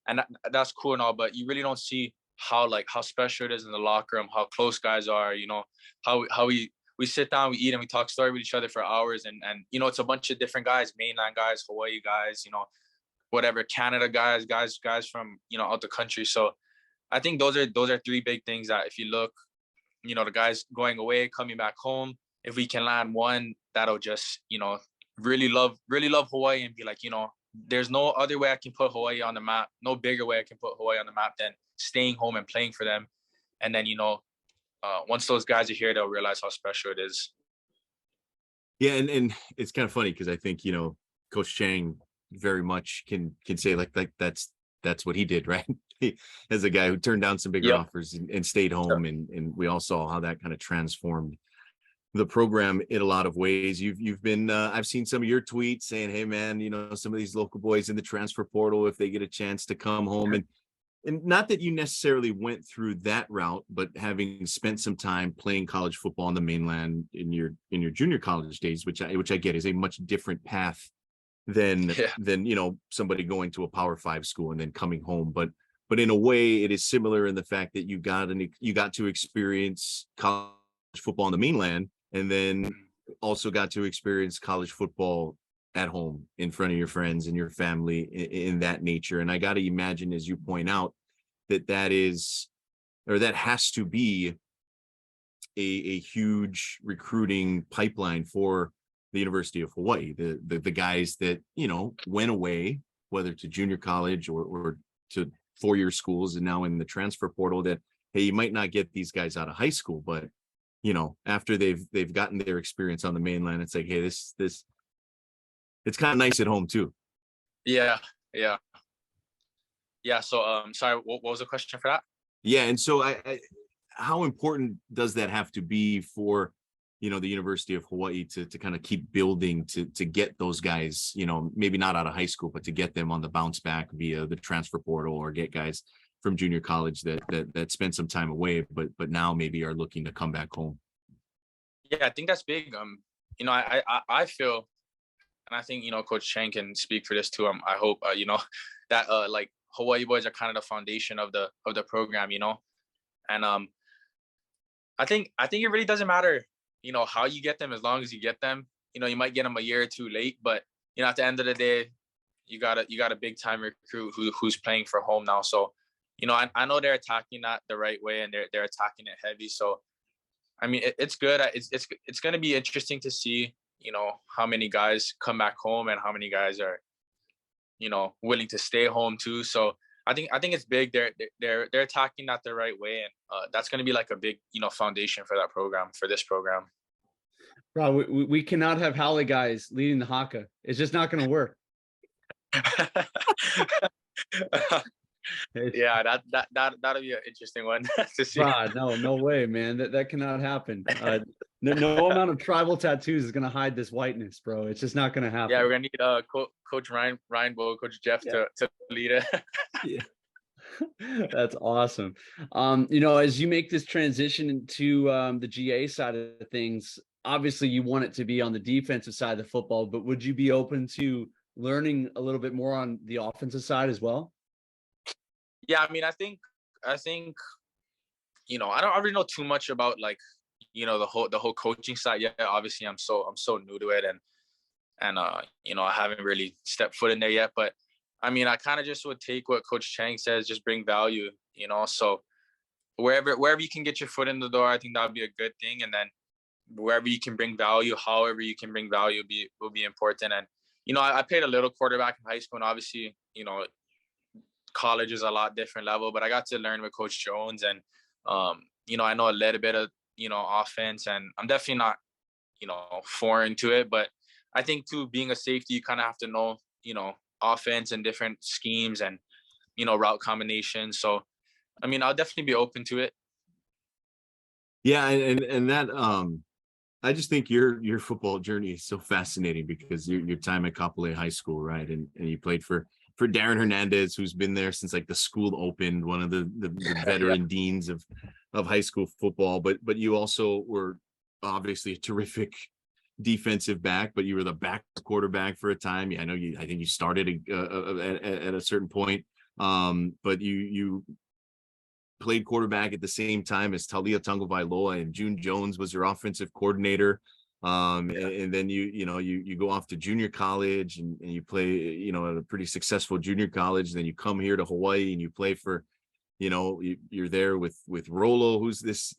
and that's cool and all, but you really don't see how special it is in the locker room, how close guys are, you know, how we sit down, we eat, and we talk story with each other for hours. And you know, it's a bunch of different guys, mainland guys, Hawaii guys, you know, whatever, Canada guys from, you know, out the country. So I think those are three big things that if you look, you know, the guys going away, coming back home, if we can land one, that'll just, you know, really love Hawaii and be like, you know, there's no other way I can put Hawaii on the map, no bigger way I can put Hawaii on the map than staying home and playing for them. And then, you know, once those guys are here, they'll realize how special it is. Yeah, and it's kind of funny because I think, you know, Coach Chang very much can say like that's what he did, right? As a guy who turned down some bigger offers and stayed home, and we all saw how that kind of transformed the program in a lot of ways. You've been I've seen some of your tweets saying, hey man, you know, some of these local boys in the transfer portal, if they get a chance to come home, and not that you necessarily went through that route, but having spent some time playing college football on the mainland in your junior college days, which I get is a much different path than you know, somebody going to a Power 5 school and then coming home, but in a way it is similar in the fact that you got to experience college football on the mainland, and then also got to experience college football at home in front of your friends and your family in that nature. And I got to imagine, as you point out, that is, or that has to be a huge recruiting pipeline for the University of Hawaii, the guys that, you know, went away, whether to junior college or to four-year schools, and now in the transfer portal, that, hey, you might not get these guys out of high school, but, you know, after they've gotten their experience on the mainland, it's like, hey, this it's kind of nice at home too. Yeah. So, sorry, what was the question for that? Yeah. And so I how important does that have to be for, you know, the University of Hawaii to kind of keep building to get those guys, you know, maybe not out of high school, but to get them on the bounce back via the transfer portal, or get guys from junior college that spent some time away, but now maybe are looking to come back home? Yeah, I think that's big. You know, I feel, and I think, you know, Coach Chang can speak for this too. I hope, you know, that like Hawaii boys are kind of the foundation of the program, you know, and I think it really doesn't matter, you know, how you get them, as long as you get them. You know, you might get them a year or two late, but, you know, at the end of the day, you got a big time recruit who's playing for home now. So, you know, I know they're attacking that the right way, and they're attacking it heavy. So, I mean, it's good. It's going to be interesting to see, you know, how many guys come back home and how many guys are, you know, willing to stay home too. So I think it's big. They're attacking that the right way, and that's going to be like a big, you know, foundation for that program, for this program. Bro, we cannot have Halle guys leading the Haka. It's just not going to work. Yeah, that'll be an interesting one to see. No way, man. That cannot happen. No amount of tribal tattoos is gonna hide this whiteness, bro. It's just not gonna happen. Yeah, we're gonna need Coach Ryan Bow, Coach Jeff to lead it. Yeah. That's awesome. You know, as you make this transition into the GA side of things, obviously you want it to be on the defensive side of the football, but would you be open to learning a little bit more on the offensive side as well? Yeah, I mean, I think, you know, I don't really know too much about, like, you know, the whole coaching side yet. Obviously, I'm so new to it, and you know, I haven't really stepped foot in there yet. But I mean, I kind of just would take what Coach Chang says, just bring value, you know. So wherever you can get your foot in the door, I think that would be a good thing. And then wherever you can bring value, however you can bring value, will be important. And you know, I played a little quarterback in high school, and obviously, you know, college is a lot different level, but I got to learn with Coach Jones, and you know, I know a little bit of, you know, offense, and I'm definitely not, you know, foreign to it, but I think too, being a safety, you kind of have to know, you know, offense and different schemes and, you know, route combinations. So I mean, I'll definitely be open to it. Yeah, and that I just think your football journey is so fascinating, because your time at Kapolei High School, right, and you played for Darren Hernandez, who's been there since like the school opened, one of the veteran deans of high school football. But you also were obviously a terrific defensive back, but you were the back quarterback for a time. I think you started at a certain point. But you played quarterback at the same time as Talia Tagovailoa, and June Jones was your offensive coordinator. And then you go off to junior college and you play, at a pretty successful junior college. Then you come here to Hawaii and you play for, you're there with Rolo, who's this,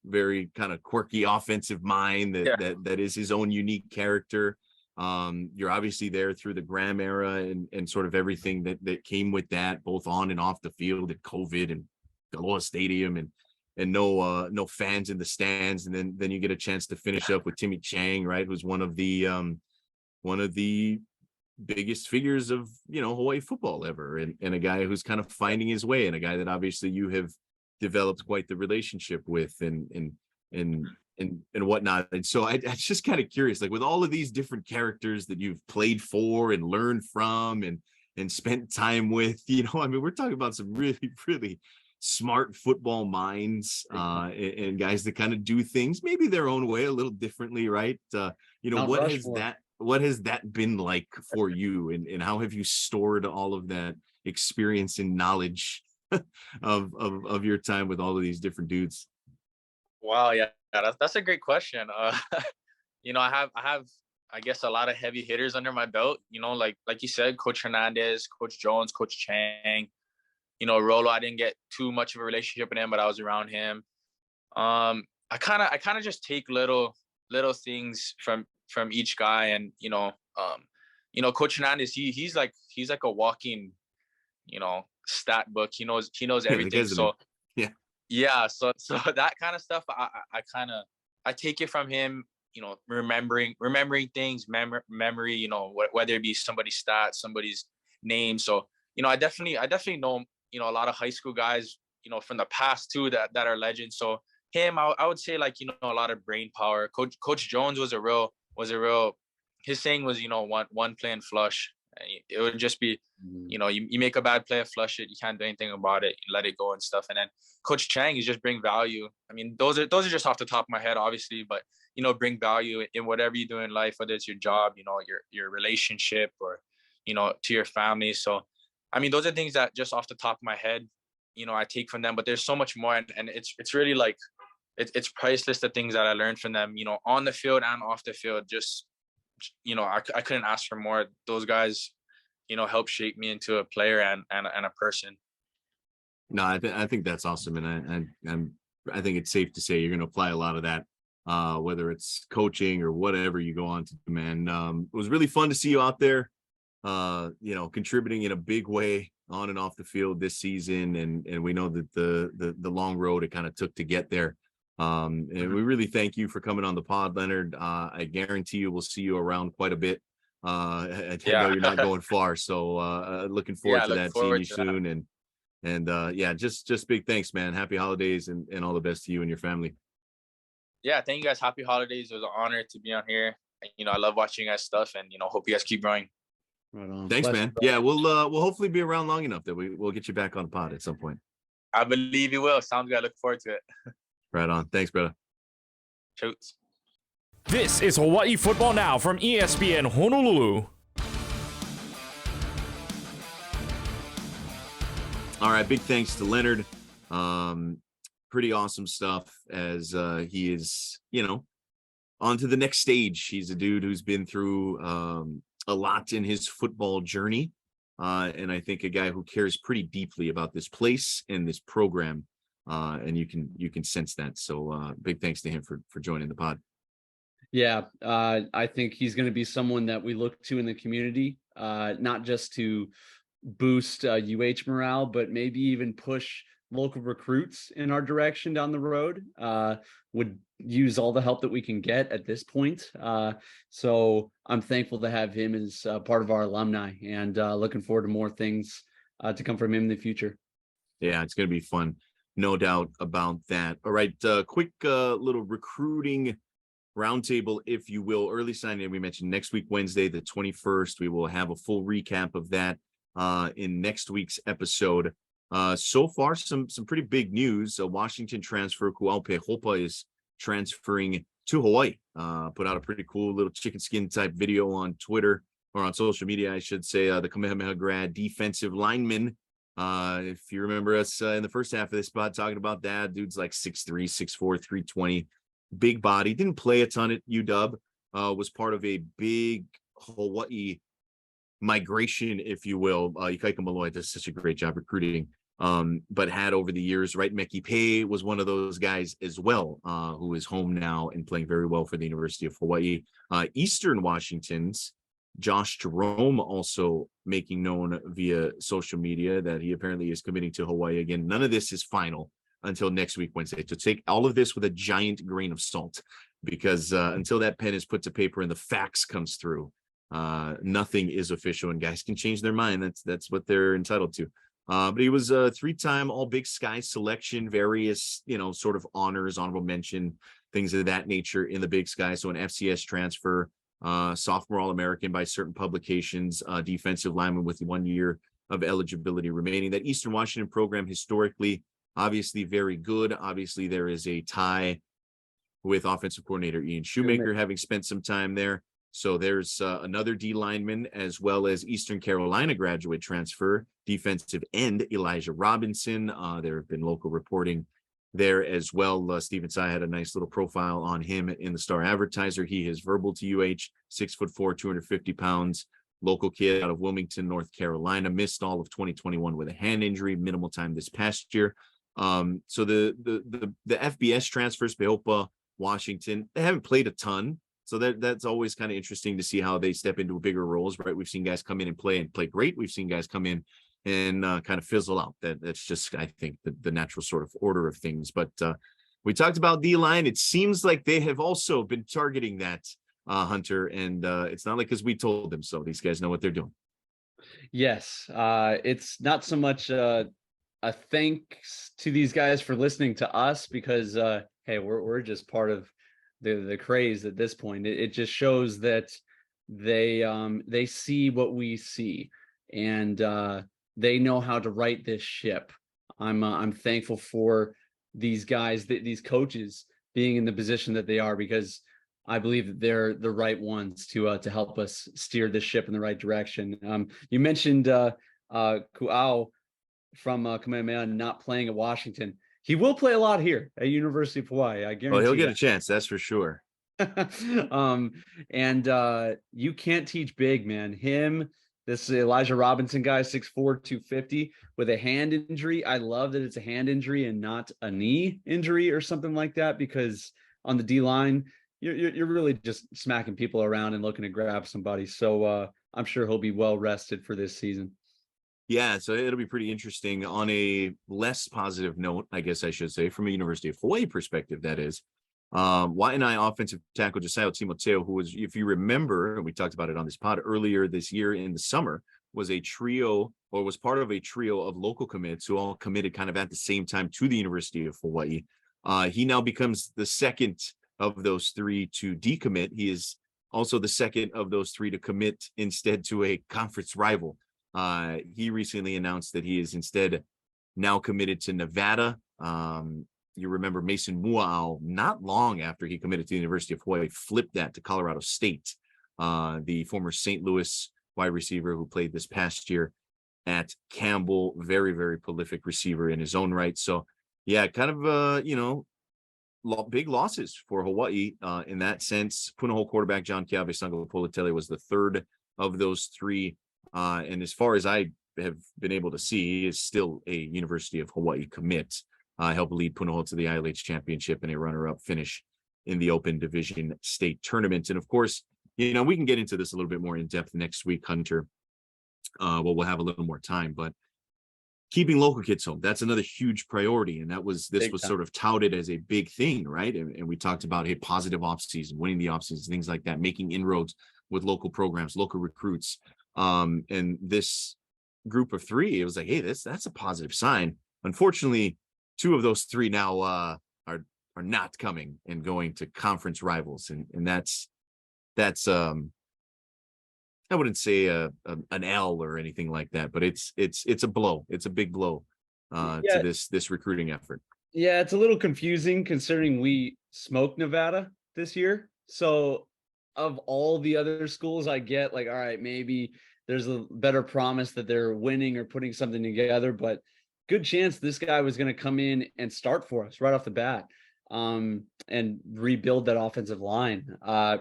very kind of quirky offensive mind that is his own unique character. You're obviously there through the Graham era and sort of everything that came with that, both on and off the field, and COVID and Aloha Stadium and no fans in the stands. And then you get a chance to finish up with Timmy Chang, right? Who's one of the biggest figures of, Hawaii football ever, and a guy who's kind of finding his way, and a guy that obviously you have developed quite the relationship with and whatnot. And so I just kind of curious, like, with all of these different characters that you've played for and learned from and spent time with, we're talking about some really, really smart football minds, and guys that kind of do things maybe their own way, a little differently, right? What has that been like for you, and how have you stored all of that experience and knowledge of your time with all of these different dudes? Wow, yeah, that's a great question. I have I guess a lot of heavy hitters under my belt. Like you said, Coach Hernandez, Coach Jones, Coach Chang. Rolo, I didn't get too much of a relationship with him, but I was around him. I kind of just take little things from each guy, and Coach Hernandez, he's like a walking, stat book. He knows everything. So yeah. So that kind of stuff, I take it from him. Remembering things, memory. Whether it be somebody's stats, somebody's name. So I definitely know a lot of high school guys from the past too that are legends. So him, I would say, like, a lot of brain power. Coach Jones was a real, his saying was, one play and flush. It would just be, you make a bad play, flush it. You can't do anything about it. You let it go and stuff. And then Coach Chang is just bring value. Those are just off the top of my head, obviously, but bring value in whatever you do in life, whether it's your job, your relationship, or to your family. So those are things that just off the top of my head, I take from them. But there's so much more, and it's really like it's priceless, the things that I learned from them, on the field and off the field. Just I couldn't ask for more. Those guys, helped shape me into a player and a person. No, I think that's awesome, and I think it's safe to say you're going to apply a lot of that, whether it's coaching or whatever you go on to do, man. It was really fun to see you out there, contributing in a big way on and off the field this season, and we know that the long road it kind of took to get there. And we really thank you for coming on the pod, Leonard. I guarantee you we'll see you around quite a bit. I know you're not going far, so looking forward to that, seeing you soon. And just big thanks, man. Happy holidays and all the best to you and your family. Yeah, thank you guys. Happy holidays. It was an honor to be on here. I love watching you guys stuff, and hope you guys keep growing. Right on. Thanks, man. Yeah, we'll hopefully be around long enough that we'll get you back on the pod at some point. I believe you will. Sounds good. I look forward to it. Right on. Thanks, brother. Shoots. This is Hawaii Football Now from ESPN Honolulu. All right, big thanks to Leonard. Pretty awesome stuff as he is, on to the next stage. He's a dude who's been through a lot in his football journey, and I think a guy who cares pretty deeply about this place and this program, and you can sense that. So big thanks to him for joining the pod. Yeah, I think he's going to be someone that we look to in the community, not just to boost UH morale, but maybe even push local recruits in our direction down the road. Would use all the help that we can get at this point. So I'm thankful to have him as part of our alumni, and looking forward to more things to come from him in the future. Yeah, it's going to be fun. No doubt about that. All right, quick little recruiting roundtable, if you will. Early signing, we mentioned next week, Wednesday, the 21st. We will have a full recap of that in next week's episode. So far, some pretty big news. A Washington transfer, Kuaupe Hopa, is transferring to Hawaii. Put out a pretty cool little chicken skin type video on Twitter, or on social media, I should say. The Kamehameha grad defensive lineman. If you remember us in the first half of this pod talking about that, dude's like 6'3", 6'4", 320, big body. Didn't play a ton at UW. Was part of a big Hawaii migration, if you will. Ikaika Malloy does such a great job recruiting. But had over the years, right? Meki Pei was one of those guys as well, who is home now and playing very well for the University of Hawaii. Eastern Washington's Josh Jerome also making known via social media that he apparently is committing to Hawaii again. None of this is final until next week, Wednesday. So take all of this with a giant grain of salt, because until that pen is put to paper and the facts comes through, nothing is official, and guys can change their mind. That's what they're entitled to. But he was a 3-time All Big Sky selection, various, sort of honors, honorable mention, things of that nature in the Big Sky. So an FCS transfer, sophomore All-American by certain publications, defensive lineman with 1 year of eligibility remaining. That Eastern Washington program historically, obviously very good. Obviously there is a tie with offensive coordinator Ian Shoemaker having spent some time there. So there's another D lineman, as well as Eastern Carolina graduate transfer, defensive end Elijah Robinson. There have been local reporting there as well. Stephen Tsai had a nice little profile on him in the Star Advertiser. He is verbal to UH, 6'4", 250 pounds, local kid out of Wilmington, North Carolina, missed all of 2021 with a hand injury, minimal time this past year. So the FBS transfers, Beopa, Washington, they haven't played a ton. So that's always kind of interesting to see how they step into bigger roles, right? We've seen guys come in and play great. We've seen guys come in and kind of fizzle out. That's just, I think, the natural sort of order of things. But we talked about D-line. It seems like they have also been targeting that, Hunter, and it's not like because we told them so. These guys know what they're doing. Yes, it's not so much a thanks to these guys for listening to us, because hey, we're just part of the craze at this point. It just shows that they see what we see, and they know how to right this ship. I'm thankful for these guys, these coaches being in the position that they are, because I believe that they're the right ones to help us steer the ship in the right direction. You mentioned Ku'au from Kamehameha not playing at Washington. He will play a lot here at University of Hawaii. I guarantee. Well, he'll get a chance, that's for sure. And you can't teach big, man. This Elijah Robinson guy, 6'4", 250, with a hand injury. I love that it's a hand injury and not a knee injury or something like that, because on the D line, you're really just smacking people around and looking to grab somebody. So I'm sure he'll be well rested for this season. Yeah, so it'll be pretty interesting. On a less positive note, I guess I should say, from a University of Hawaii perspective, that is, Waianae offensive tackle Josiah Timoteo, who was, if you remember, and we talked about it on this pod earlier this year in the summer, was part of a trio of local commits who all committed kind of at the same time to the University of Hawaii. He now becomes the second of those three to decommit. He is also the second of those three to commit instead to a conference rival. He recently announced that he is instead now committed to Nevada. You remember Mason Mua'au, not long after he committed to the University of Hawaii, flipped that to Colorado State, the former St. Louis wide receiver who played this past year at Campbell. Very, very prolific receiver in his own right. So, yeah, kind of, big losses for Hawaii in that sense. Punahou quarterback John Kiawe Sangalopolitele was the third of those three. And as far as I have been able to see, he is still a University of Hawaii commit. Helped lead Punahou to the ILH championship and a runner-up finish in the Open Division State Tournament. And of course, we can get into this a little bit more in depth next week, Hunter. We'll have a little more time, but keeping local kids home, that's another huge priority. And this was sort of touted as a big thing, right? And we talked about a positive offseason, winning the offseason, things like that, making inroads with local programs, local recruits. And this group of three, it was like, hey, that's a positive sign. Unfortunately, two of those three now are not coming and going to conference rivals, and that's I wouldn't say an L or anything like that, but it's a blow. It's a big blow to this recruiting effort. Yeah, it's a little confusing considering we smoked Nevada this year. So of all the other schools, I get like, all right, maybe there's a better promise that they're winning or putting something together, but good chance this guy was going to come in and start for us right off the bat, and rebuild that offensive line,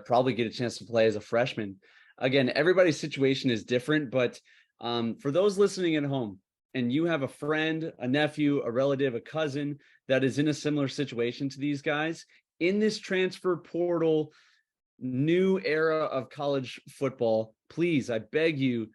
probably get a chance to play as a freshman. Again, everybody's situation is different, but for those listening at home, and you have a friend, a nephew, a relative, a cousin that is in a similar situation to these guys in this transfer portal new era of college football, please, I beg you,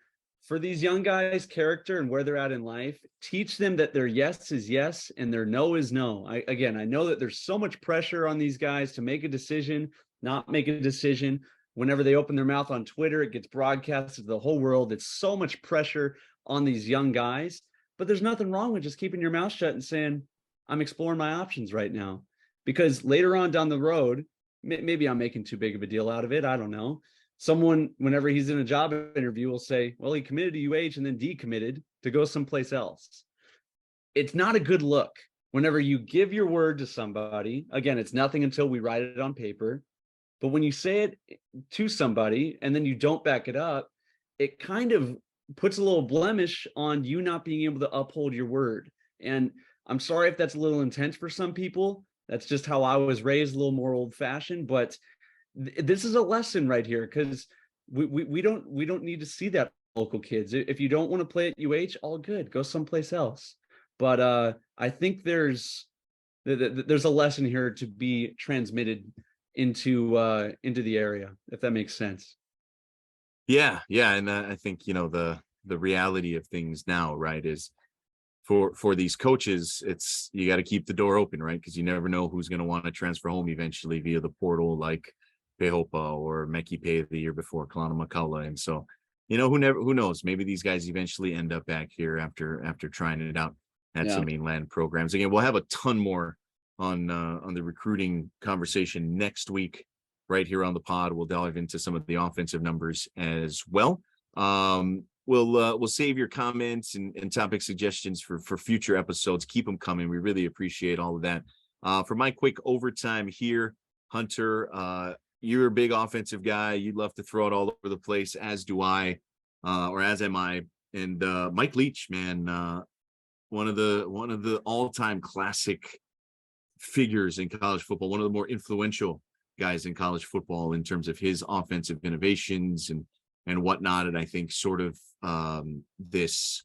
for these young guys' character and where they're at in life, teach them that their yes is yes and their no is no. I know that there's so much pressure on these guys to make a decision, not make a decision. Whenever they open their mouth on Twitter, it gets broadcasted to the whole world. It's so much pressure on these young guys, but there's nothing wrong with just keeping your mouth shut and saying, I'm exploring my options right now. Because later on down the road, maybe I'm making too big of a deal out of it. I don't know. Someone, whenever he's in a job interview, will say, well, he committed to UH and then decommitted to go someplace else. It's not a good look. Whenever you give your word to somebody, again, it's nothing until we write it on paper. But when you say it to somebody and then you don't back it up, it kind of puts a little blemish on you not being able to uphold your word. And I'm sorry if that's a little intense for some people. That's just how I was raised, a little more old fashioned, but this is a lesson right here, because we don't need to see that local kids. If you don't want to play at UH, all good, go someplace else. But I think there's a lesson here to be transmitted into the area, if that makes sense. Yeah. And I think, the reality of things now, right, is for these coaches, it's, you got to keep the door open, right? Because you never know who's going to want to transfer home eventually via the portal, like Pehopa or Meki Pay the year before, Kalana McCullough. And so, who knows? Maybe these guys eventually end up back here after trying it out at some mainland programs. Again, we'll have a ton more on the recruiting conversation next week, right here on the pod. We'll dive into some of the offensive numbers as well. We'll save your comments and topic suggestions for future episodes. Keep them coming. We really appreciate all of that. For my quick overtime here, Hunter, you're a big offensive guy. You'd love to throw it all over the place, as do I, or as am I. And Mike Leach, man, one of the all-time classic figures in college football, one of the more influential guys in college football in terms of his offensive innovations and whatnot. And I think sort of this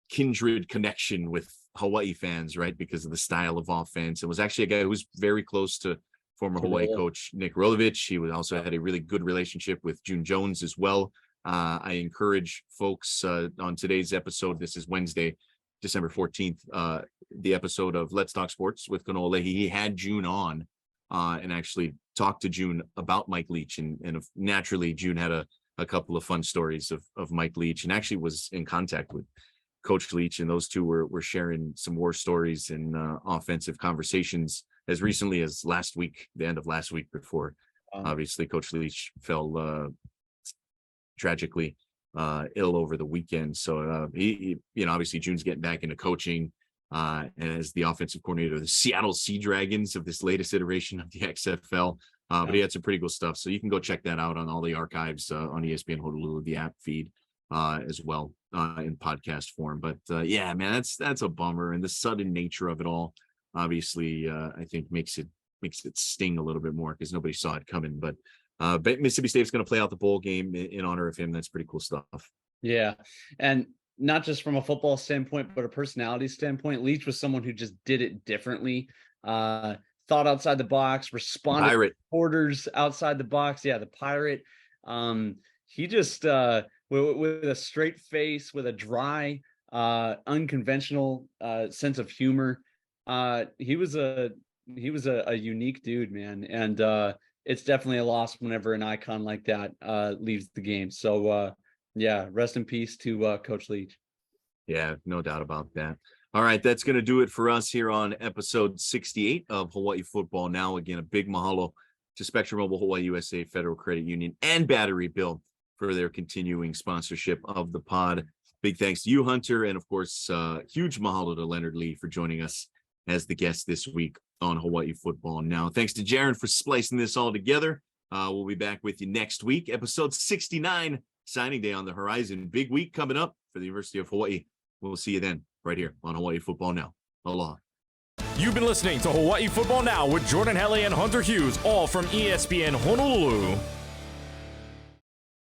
kindred connection with Hawaii fans, right? Because of the style of offense. It was actually a guy who was very close to former Hawaii coach Nick Rolovich. He also had a really good relationship with June Jones as well. I encourage folks on today's episode, this is Wednesday, December 14th, the episode of Let's Talk Sports with Kapolei. He had June on and actually talked to June about Mike Leach. And naturally, June had a couple of fun stories of Mike Leach, and actually was in contact with Coach Leach, and those two were sharing some war stories and offensive conversations as recently as last week, the end of last week, before obviously Coach Leach fell tragically ill over the weekend. So he obviously June's getting back into coaching as the offensive coordinator of the Seattle Sea Dragons of this latest iteration of the XFL. But he had some pretty cool stuff. So you can go check that out on all the archives on ESPN Honolulu, the app feed as well in podcast form. But yeah, man, that's a bummer. And the sudden nature of it all, obviously, I think makes it sting a little bit more because nobody saw it coming. But Mississippi State's going to play out the bowl game in honor of him. That's pretty cool stuff. Yeah. And not just from a football standpoint, but a personality standpoint, Leach was someone who just did it differently. Thought outside the box, responded to orders outside the box. Yeah, the Pirate. He just with a straight face, with a dry, unconventional sense of humor. He was a unique dude, man, and it's definitely a loss whenever an icon like that leaves the game. So yeah, rest in peace to Coach Leach. Yeah, no doubt about that. All right, that's going to do it for us here on episode 68 of Hawaii Football Now. Again, a big mahalo to Spectrum Mobile, Hawaii USA, Federal Credit Union, and Battery Bill for their continuing sponsorship of the pod. Big thanks to you, Hunter, and of course, huge mahalo to Leonard Lee for joining us as the guest this week on Hawaii Football Now. Thanks to Jaron for splicing this all together. We'll be back with you next week, episode 69, signing day on the horizon. Big week coming up for the University of Hawaii. We'll see you then right here on Hawaii Football Now. Aloha. You've been listening to Hawaii Football Now with Jordan Helly and Hunter Hughes, all from ESPN Honolulu.